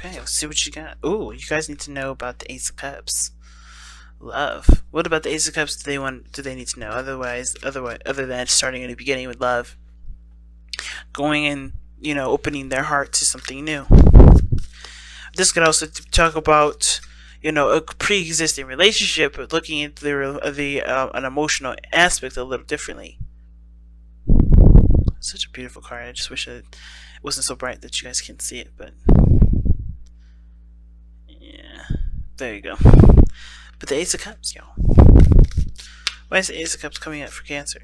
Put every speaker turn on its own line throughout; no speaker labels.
Okay, let's see what you got. Ooh, you guys need to know about the Ace of Cups. Love. What about the Ace of Cups do they need to know? Other than starting in the beginning with love, going in, opening their heart to something new. This could also talk about, a pre-existing relationship, but looking at an emotional aspect a little differently. Such a beautiful card. I just wish it wasn't so bright that you guys can't see it, but yeah, there you go. But the Ace of Cups, y'all. Why is the Ace of Cups coming out for Cancer?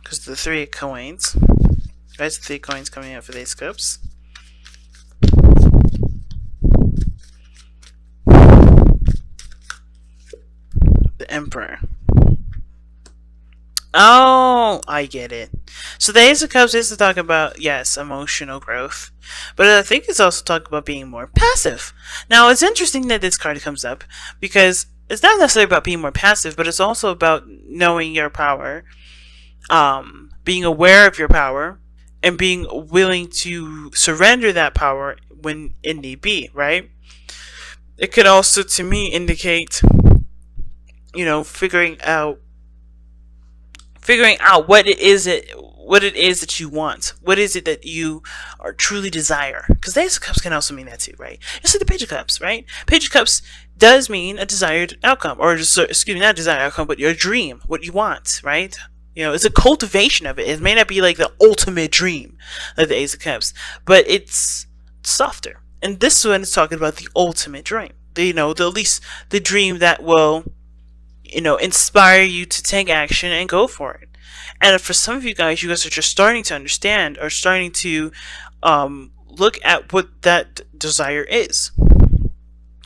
Because the Three of Coins. Why is the Three of Coins coming out for the Ace of Cups? The Emperor. Oh, I get it. So the Ace of Cups is to talk about, yes, emotional growth, but I think it's also talking about being more passive. Now, it's interesting that this card comes up because it's not necessarily about being more passive, but it's also about knowing your power, being aware of your power, and being willing to surrender that power when it need be, right? It could also, to me, indicate, figuring out what it is that you want. What is it that you are truly desire? Because the Ace of Cups can also mean that too, right? Just like the Page of Cups, right? Page of Cups does mean a desired outcome, or just, excuse me, not a desired outcome, but your dream, what you want, right? It's a cultivation of it. It may not be like the ultimate dream, like the Ace of Cups, but it's softer. And this one is talking about the ultimate dream. At least the dream that will, inspire you to take action and go for it. And for some of you guys are just starting to understand, or starting to look at what that desire is,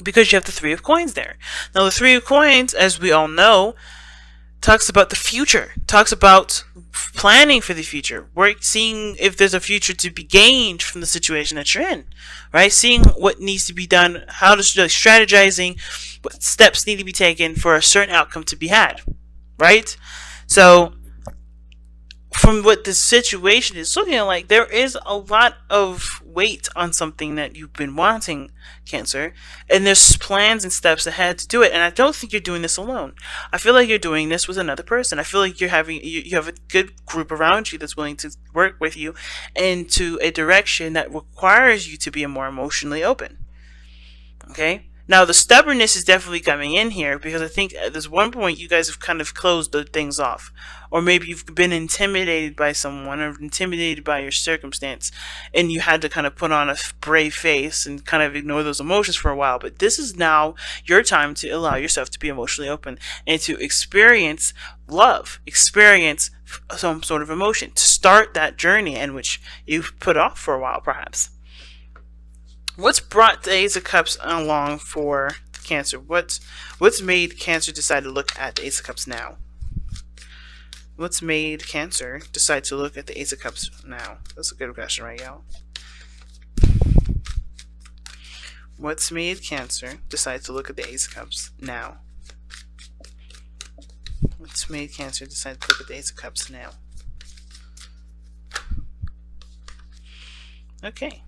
because you have the Three of Coins there. Now, the Three of Coins, as we all know, talks about the future, talks about planning for the future, seeing if there's a future to be gained from the situation that you're in, right? Seeing what needs to be done, how to strategizing, what steps need to be taken for a certain outcome to be had, right? So, from what the situation is looking like, there is a lot of weight on something that you've been wanting, Cancer, and there's plans and steps ahead to do it. And I don't think you're doing this alone. I feel like you're doing this with another person. I feel like you have a good group around you that's willing to work with you into a direction that requires you to be more emotionally open. Okay? Now, the stubbornness is definitely coming in here, because I think at this one point you guys have kind of closed the things off. Or maybe you've been intimidated by someone, or intimidated by your circumstance, and you had to kind of put on a brave face and kind of ignore those emotions for a while. But this is now your time to allow yourself to be emotionally open and to experience love, experience some sort of emotion, to start that journey in which you've put off for a while, perhaps. What's brought the Ace of Cups along for Cancer? What's made Cancer decide to look at the Ace of Cups now? What's made Cancer decide to look at the Ace of Cups now? That's a good question, right, y'all? What's made Cancer decide to look at the Ace of Cups now? What's made Cancer decide to look at the Ace of Cups now? Okay.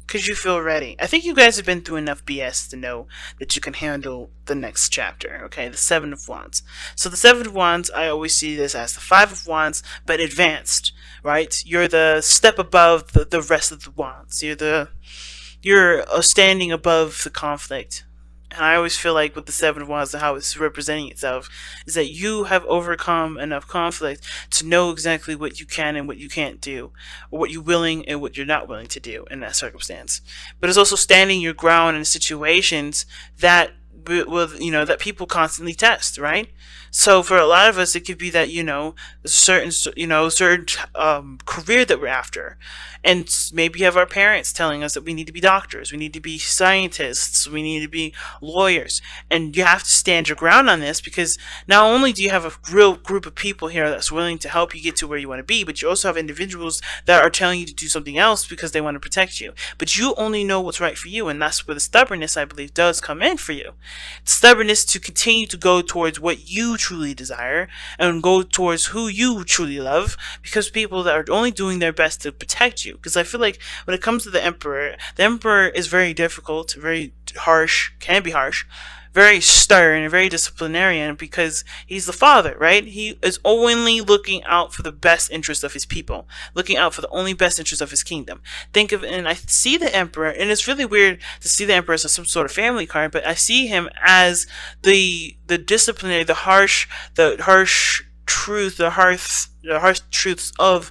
Because you feel ready. I think you guys have been through enough BS to know that you can handle the next chapter, okay? The Seven of Wands. So the Seven of Wands, I always see this as the Five of Wands, but advanced, right? You're the step above the rest of the wands. You're standing above the conflict. And I always feel like with the Seven of Wands, how it's representing itself is that you have overcome enough conflict to know exactly what you can and what you can't do, or what you're willing and what you're not willing to do in that circumstance. But it's also standing your ground in situations that that people constantly test, right? So for a lot of us, it could be that a certain career that we're after, and maybe you have our parents telling us that we need to be doctors, we need to be scientists, we need to be lawyers, and you have to stand your ground on this, because not only do you have a real group of people here that's willing to help you get to where you want to be, but you also have individuals that are telling you to do something else because they want to protect you. But you only know what's right for you, and that's where the stubbornness, I believe, does come in for you. Stubbornness to continue to go towards what you truly desire and go towards who you truly love, because people that are only doing their best to protect you. Because I feel like when it comes to the emperor is very difficult, very harsh, can be harsh, very stern and very disciplinarian, because he's the father, right? He is only looking out for the best interest of his people, looking out for the only best interest of his kingdom. Think of, and I see the emperor, and it's really weird to see the emperor as some sort of family card, but I see him as the disciplinary, the harsh truth, the harsh truths of,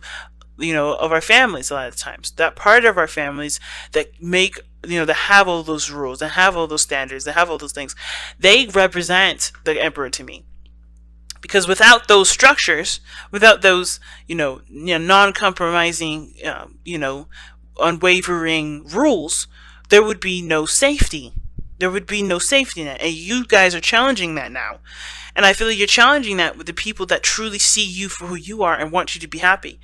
of our families. A lot of times, that part of our families that make, that have all those rules, that have all those standards, that have all those things, they represent the emperor to me. Because without those structures, without those, non-compromising, unwavering rules, there would be no safety. There would be no safety net. And you guys are challenging that now. And I feel like you're challenging that with the people that truly see you for who you are and want you to be happy.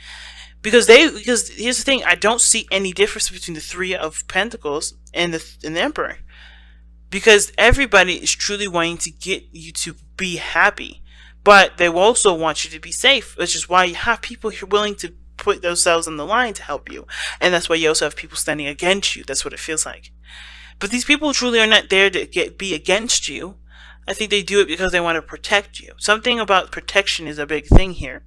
Because here's the thing, I don't see any difference between the Three of Pentacles and the Emperor. Because everybody is truly wanting to get you to be happy. But they also want you to be safe, which is why you have people who are willing to put themselves on the line to help you. And that's why you also have people standing against you. That's what it feels like. But these people truly are not there to be against you. I think they do it because they want to protect you. Something about protection is a big thing here.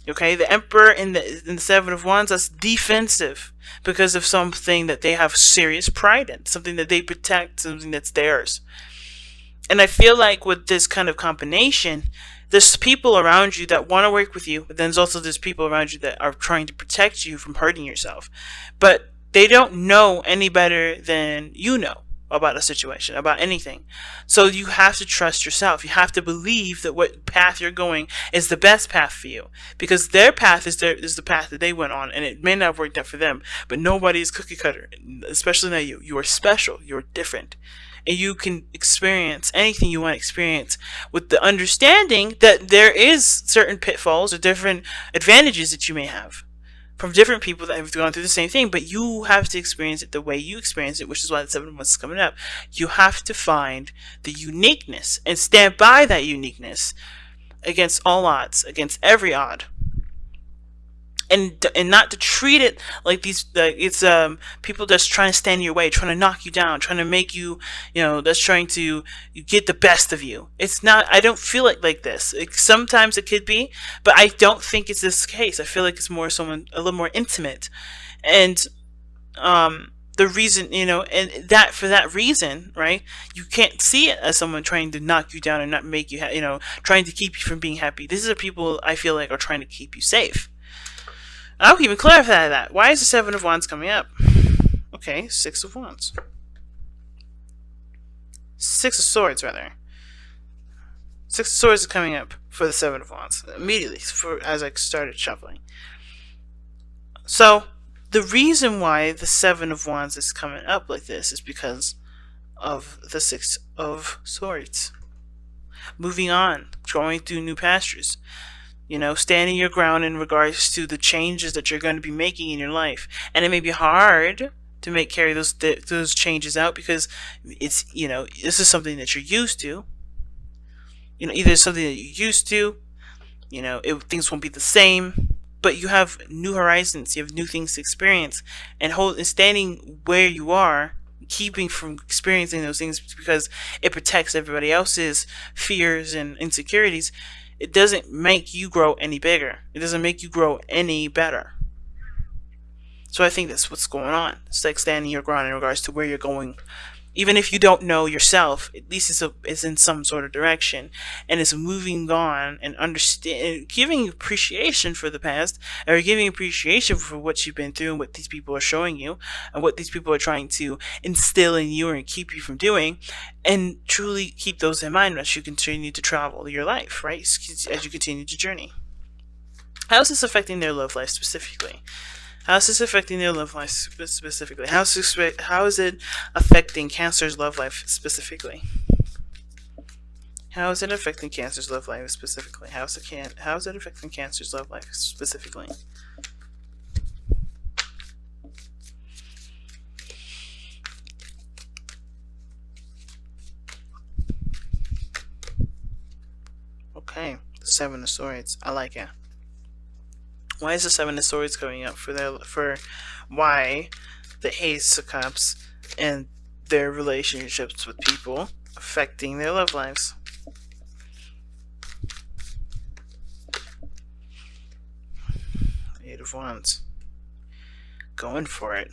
Okay, the Emperor in the Seven of Wands, that's defensive because of something that they have serious pride in, something that they protect, something that's theirs. And I feel like with this kind of combination, there's people around you that want to work with you, but then there's people around you that are trying to protect you from hurting yourself. But they don't know any better than you know about a situation, about anything. So you have to trust yourself. You have to believe that what path you're going is the best path for you, because their path is the path that they went on, and it may not have worked out for them. But nobody is cookie cutter, especially not you. You are special. You're different, and you can experience anything you want to experience with the understanding that there is certain pitfalls or different advantages that you may have from different people that have gone through the same thing, but you have to experience it the way you experience it, which is why the 7 of Wands is coming up. You have to find the uniqueness and stand by that uniqueness against all odds, against every odd. And not to treat it like it's people that's trying to stand in your way, trying to knock you down, trying to make you, that's trying to get the best of you. It's not. I don't feel it like this. Sometimes it could be, but I don't think it's this case. I feel like it's more someone a little more intimate, and the reason, and that for that reason, right? You can't see it as someone trying to knock you down and not make you, trying to keep you from being happy. These are people I feel like are trying to keep you safe. I'll even clarify that. Why is the 7 of Wands coming up? Okay, 6 of Wands. 6 of Swords, rather. 6 of Swords is coming up for the 7 of Wands immediately as I started shuffling. So, the reason why the 7 of Wands is coming up like this is because of the 6 of Swords. Moving on, going through new pastures. Standing your ground in regards to the changes that you're going to be making in your life. And it may be hard to carry those changes out because it's, this is something that you're used to. Either something that you're used to, things won't be the same, but you have new horizons, you have new things to experience. And standing where you are, keeping from experiencing those things because it protects everybody else's fears and insecurities, it doesn't make you grow any bigger. It doesn't make you grow any better. So I think that's what's going on. It's like standing your ground in regards to where you're going. Even if you don't know yourself, at least it's in some sort of direction. And it's moving on and giving appreciation for the past, or giving appreciation for what you've been through and what these people are showing you, and what these people are trying to instill in you and keep you from doing. And truly keep those in mind as you continue to travel your life, right? As you continue to journey. How is this affecting their love life specifically? How is this affecting their love life specifically? How is it affecting Cancer's love life specifically? How is it affecting Cancer's love life specifically? How is it affecting Cancer's love life specifically? Okay, the Seven of Swords. I like it. Why is the Seven of Swords coming up for why the Ace of Cups and their relationships with people affecting their love lives? Eight of Wands. Going for it.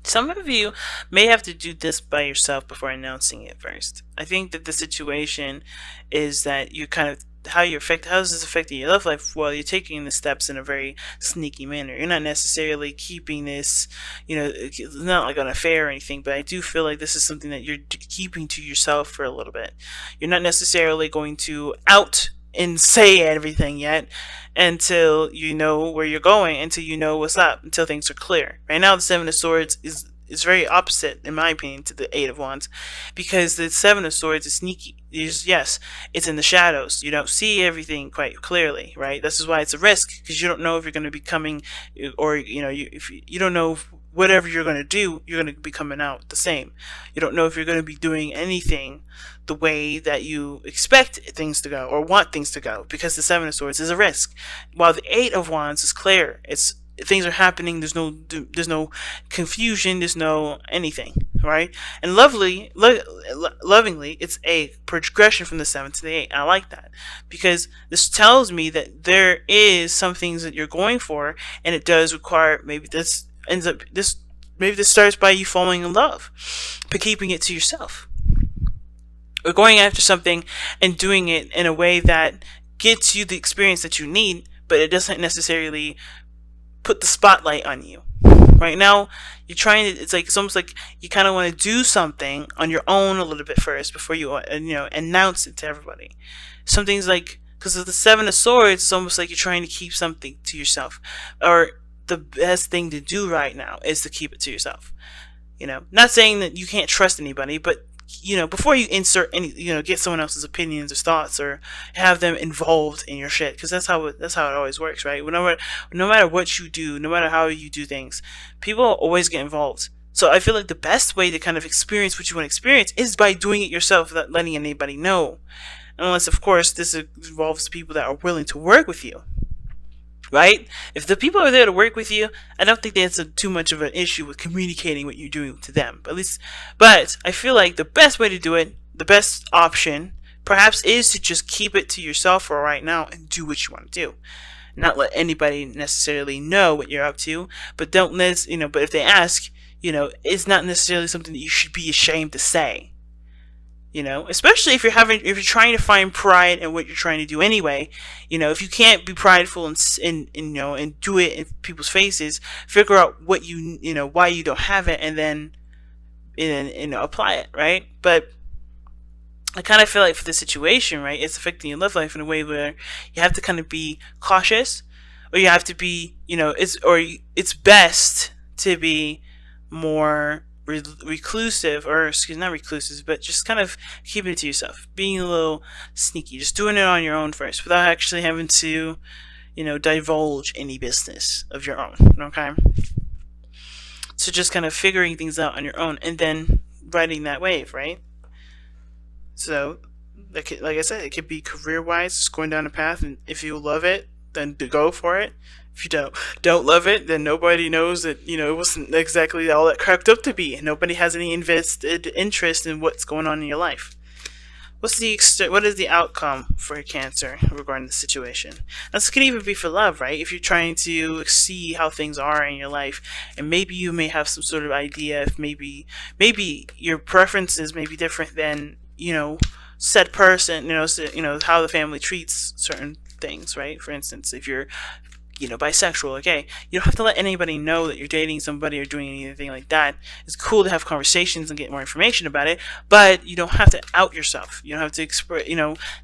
Some of you may have to do this by yourself before announcing it first. I think that the situation is that you kind of how does this affecting your love life? Well, you're taking the steps in a very sneaky manner. You're not necessarily keeping this, it's not like an affair or anything, but I do feel like this is something that you're keeping to yourself for a little bit. You're not necessarily going to out and say everything yet until you know where you're going, until you know what's up, until things are clear. Right now, the Seven of Swords is very opposite, in my opinion, to the Eight of Wands, because the Seven of Swords is sneaky. Yes, it's in the shadows. You don't see everything quite clearly, right? This is why it's a risk, because you don't know if you're going to be coming, or if you don't know if whatever you're going to do, you're going to be coming out the same. You don't know if you're going to be doing anything the way that you expect things to go or want things to go, because the Seven of Swords is a risk, while the Eight of Wands is clear. It's things are happening. There's no confusion. There's no anything, right? And lovingly, it's a progression from the 7 to the 8. I like that, because this tells me that there is some things that you're going for, and it does require maybe this starts by you falling in love, but keeping it to yourself, or going after something and doing it in a way that gets you the experience that you need, but it doesn't necessarily put the spotlight on you. Right now, it's almost like you kind of want to do something on your own a little bit first before you announce it to everybody. Something's like, because of the Seven of Swords, it's almost like you're trying to keep something to yourself, or the best thing to do right now is to keep it to yourself. Not saying that you can't trust anybody, but before you insert any, get someone else's opinions or thoughts, or have them involved in your shit, because that's how it always works, right? No matter what you do, no matter how you do things, people always get involved. So I feel like the best way to kind of experience what you want to experience is by doing it yourself without letting anybody know, unless of course this involves people that are willing to work with you. Right? If the people are there to work with you, I don't think that's too much of an issue with communicating what you're doing to them. But I feel like the best way to do it, the best option, perhaps, is to just keep it to yourself for right now and do what you want to do. Not let anybody necessarily know what you're up to, but but if they ask, it's not necessarily something that you should be ashamed to say. Especially if you're trying to find pride in what you're trying to do anyway. If you can't be prideful and do it in people's faces, figure out what why you don't have it, and then apply it, right? But I kind of feel like for this situation, right, it's affecting your love life in a way where you have to kind of be cautious, or you have to be, it's best to be more reclusive, or not reclusive, but just kind of keeping it to yourself, being a little sneaky, just doing it on your own first without actually having to divulge any business of your own. Okay, so just kind of figuring things out on your own and then riding that wave, right? So like I said, it could be career wise, just going down a path, and if you love it, then go for it. If you don't love it, then nobody knows that it wasn't exactly all that cracked up to be. Nobody has any invested interest in what's going on in your life. What is the outcome for Cancer regarding the situation? This could even be for love, right? If you're trying to see how things are in your life, and maybe you may have some sort of idea if maybe your preferences may be different than said person, how the family treats certain things, right? For instance, if you're bisexual or gay, you don't have to let anybody know that you're dating somebody or doing anything like that. It's cool to have conversations and get more information about it, but you don't have to out yourself. You don't have to express,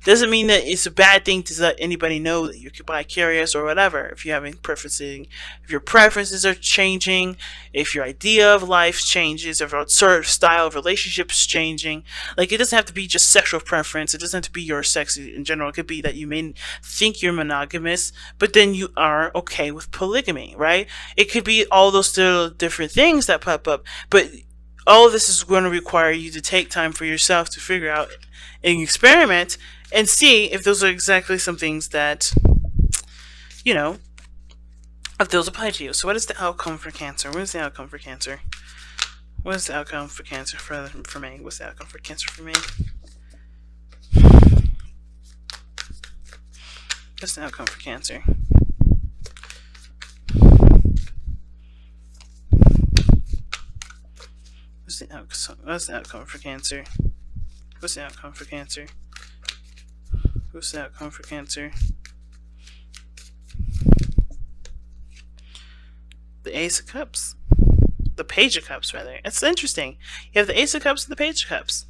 doesn't mean that it's a bad thing to let anybody know that you're bi-curious or whatever. If you're having preferences, if your preferences are changing, if your idea of life changes, if your sort of style of relationships changing, like, it doesn't have to be just sexual preference. It doesn't have to be your sex in general. It could be that you may think you're monogamous, but then you are okay with polygamy, right? It could be all those different things that pop up, but All of this is going to require you to take time for yourself to figure out and experiment and see if those are exactly some things that, you know, if those apply to you. So what is the outcome for Cancer? What is the outcome for Cancer? What is the outcome for Cancer for me? What's the outcome for Cancer for me? What's the outcome for Cancer? What's the outcome for Cancer? What's the outcome for Cancer? What's the outcome for Cancer? The Ace of Cups. The Page of Cups, rather. It's interesting. You have the Ace of Cups and the Page of Cups.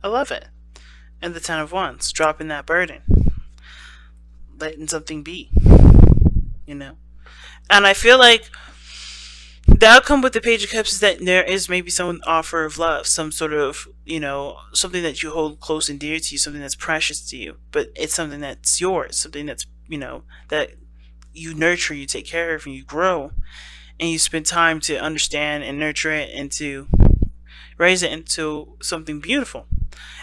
I love it. And the Ten of Wands. Dropping that burden. Letting something be. You know? And I feel like the outcome with the Page of Cups is that there is maybe some offer of love. Some sort of, something that you hold close and dear to you. Something that's precious to you. But it's something that's yours. Something that's, that you nurture, you take care of, and you grow. And you spend time to understand and nurture it and to raise it into something beautiful.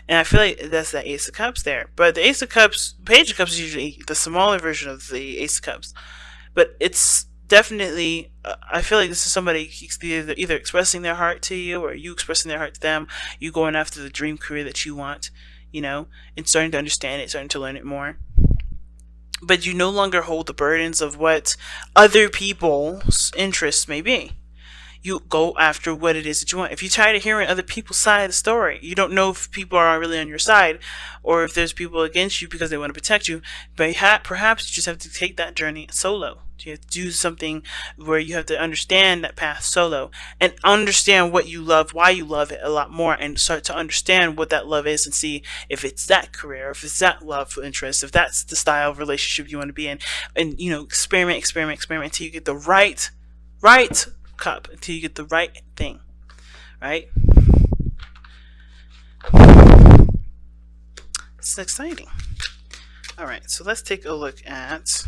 And I feel like that's the Ace of Cups there. But the Ace of Cups, Page of Cups is usually the smaller version of the Ace of Cups. But it's definitely, I feel like this is somebody either expressing their heart to you or you expressing their heart to them. You going after the dream career that you want, and starting to understand it, starting to learn it more. But you no longer hold the burdens of what other people's interests may be. You go after what it is that you want. If you're tired of hearing other people's side of the story, you don't know if people are really on your side or if there's people against you because they want to protect you, but perhaps you just have to take that journey solo. You have to do something where you have to understand that path solo and understand what you love, why you love it a lot more, and start to understand what that love is and see if it's that career, if it's that love interest, if that's the style of relationship you want to be in. And, experiment until you get the right cup, until you get the right thing, right? It's exciting. All right, so let's take a look at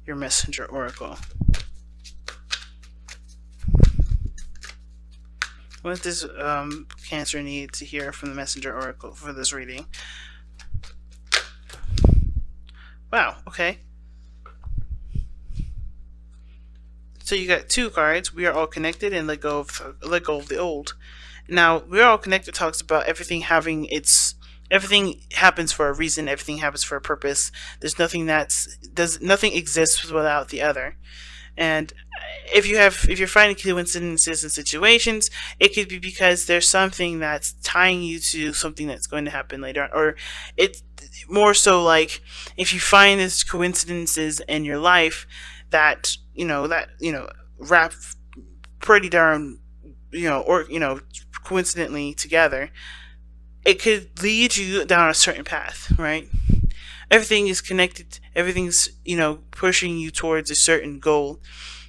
your messenger oracle. What does Cancer need to hear from the messenger oracle for this reading? Wow, okay. So you got two cards. We are all connected and let go of the old. Now, we are all connected talks about everything happens for a reason, everything happens for a purpose. There's nothing nothing exists without the other. And if you're finding coincidences in situations, it could be because there's something that's tying you to something that's going to happen later on, or it's more so like if you find these coincidences in your life that wrap pretty darn coincidentally together, it could lead you down a certain path, right? Everything is connected. Everything's, pushing you towards a certain goal,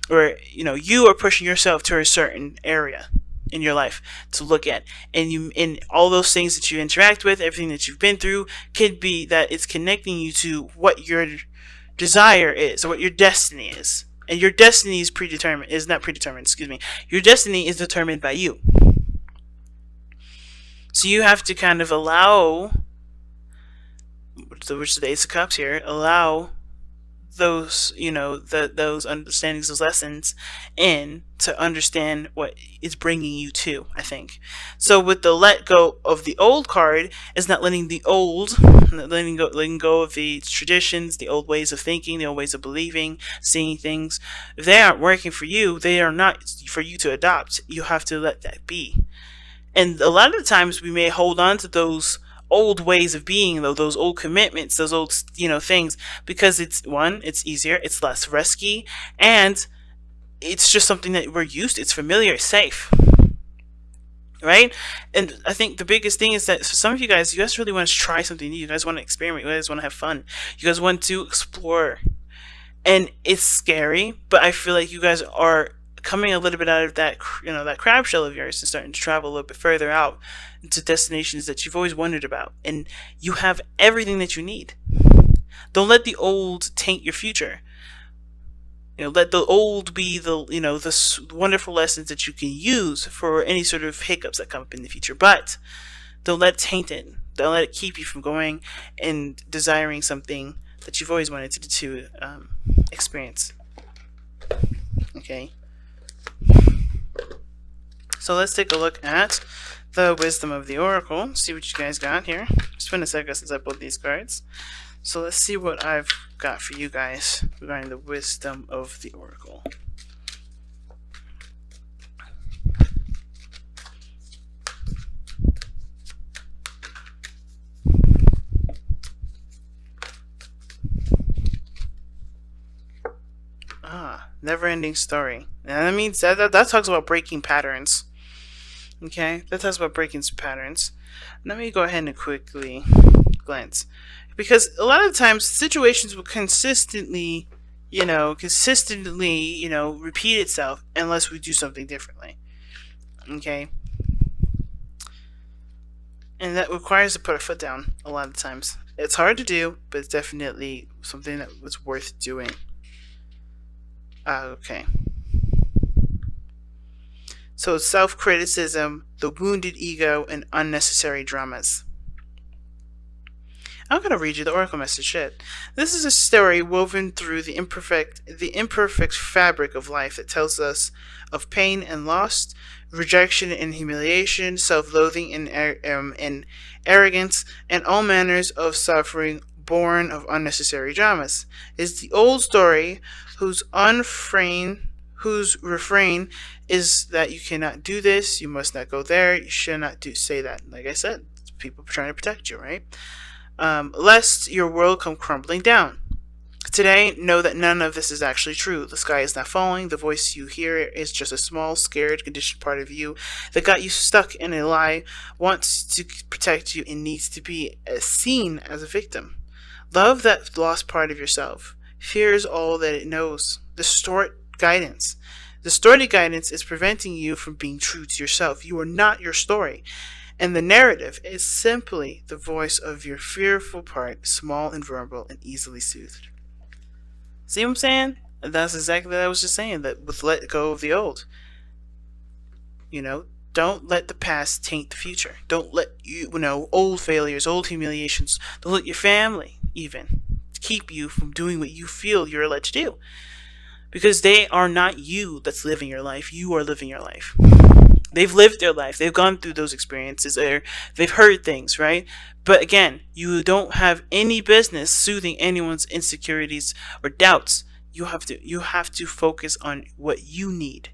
or, you are pushing yourself to a certain area in your life to look at. And all those things that you interact with, everything that you've been through, could be that it's connecting you to what your desire is, or what your destiny is. And your destiny is your destiny is determined by you. So you have to kind of allow, which is the Ace of Cups here, allow those, those understandings, those lessons in to understand what is bringing you to, I think. So with the let go of the old card, is not letting go of the traditions, the old ways of thinking, the old ways of believing, seeing things. If they aren't working for you, they are not for you to adopt. You have to let that be. And a lot of the times we may hold on to those old ways of being, though, those old commitments, those old, things, because it's easier, it's less risky, and it's just something that we're used to. It's familiar, it's safe, right? And I think the biggest thing is that for some of you guys really want to try something new. You guys want to experiment. You guys want to have fun. You guys want to explore. And it's scary, but I feel like you guys are coming a little bit out of that, that crab shell of yours and starting to travel a little bit further out into destinations that you've always wondered about. And you have everything that you need. Don't let the old taint your future. Let the old be the the wonderful lessons that you can use for any sort of hiccups that come up in the future. But don't let it taint it. Don't let it keep you from going and desiring something that you've always wanted to experience. Okay. So let's take a look at the wisdom of the oracle. See what you guys got here. It's been a second since I pulled these cards. So let's see what I've got for you guys regarding the wisdom of the oracle. Never-ending story. And that means that talks about breaking patterns. Okay, that talks about breaking patterns. Let me go ahead and quickly glance, because a lot of times situations will consistently repeat itself unless we do something differently. Okay, and that requires to put our foot down a lot of times. It's hard to do, but it's definitely something that was worth doing. Okay. So self-criticism, the wounded ego, and unnecessary dramas. I'm gonna read you the oracle message. Shit. This is a story woven through the imperfect fabric of life that tells us of pain and loss, rejection and humiliation, self-loathing and arrogance, and all manners of suffering born of unnecessary dramas. It's the old story whose refrain is that you cannot do this, you must not go there, you should not say that. Like I said, people trying to protect you, right? Lest your world come crumbling down. Today, know that none of this is actually true. The sky is not falling. The voice you hear is just a small, scared, conditioned part of you that got you stuck in a lie, wants to protect you, and needs to be seen as a victim. Love that lost part of yourself. Fear is all that it knows. Distort guidance. Distorted guidance is preventing you from being true to yourself. You are not your story. And the narrative is simply the voice of your fearful part, small and vulnerable and easily soothed. See what I'm saying? That's exactly what I was just saying, that with let go of the old. Don't let the past taint the future. Don't let old failures, old humiliations, don't let your family even keep you from doing what you feel you're allowed to do. Because they are not you that's living your life. You are living your life. They've lived their life. They've gone through those experiences. They've heard things, right? But again, you don't have any business soothing anyone's insecurities or doubts. You have to focus on what you need.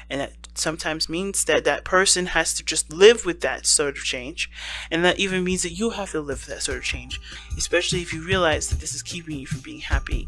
And that sometimes means that that person has to just live with that sort of change. And that even means that you have to live with that sort of change. Especially if you realize that this is keeping you from being happy.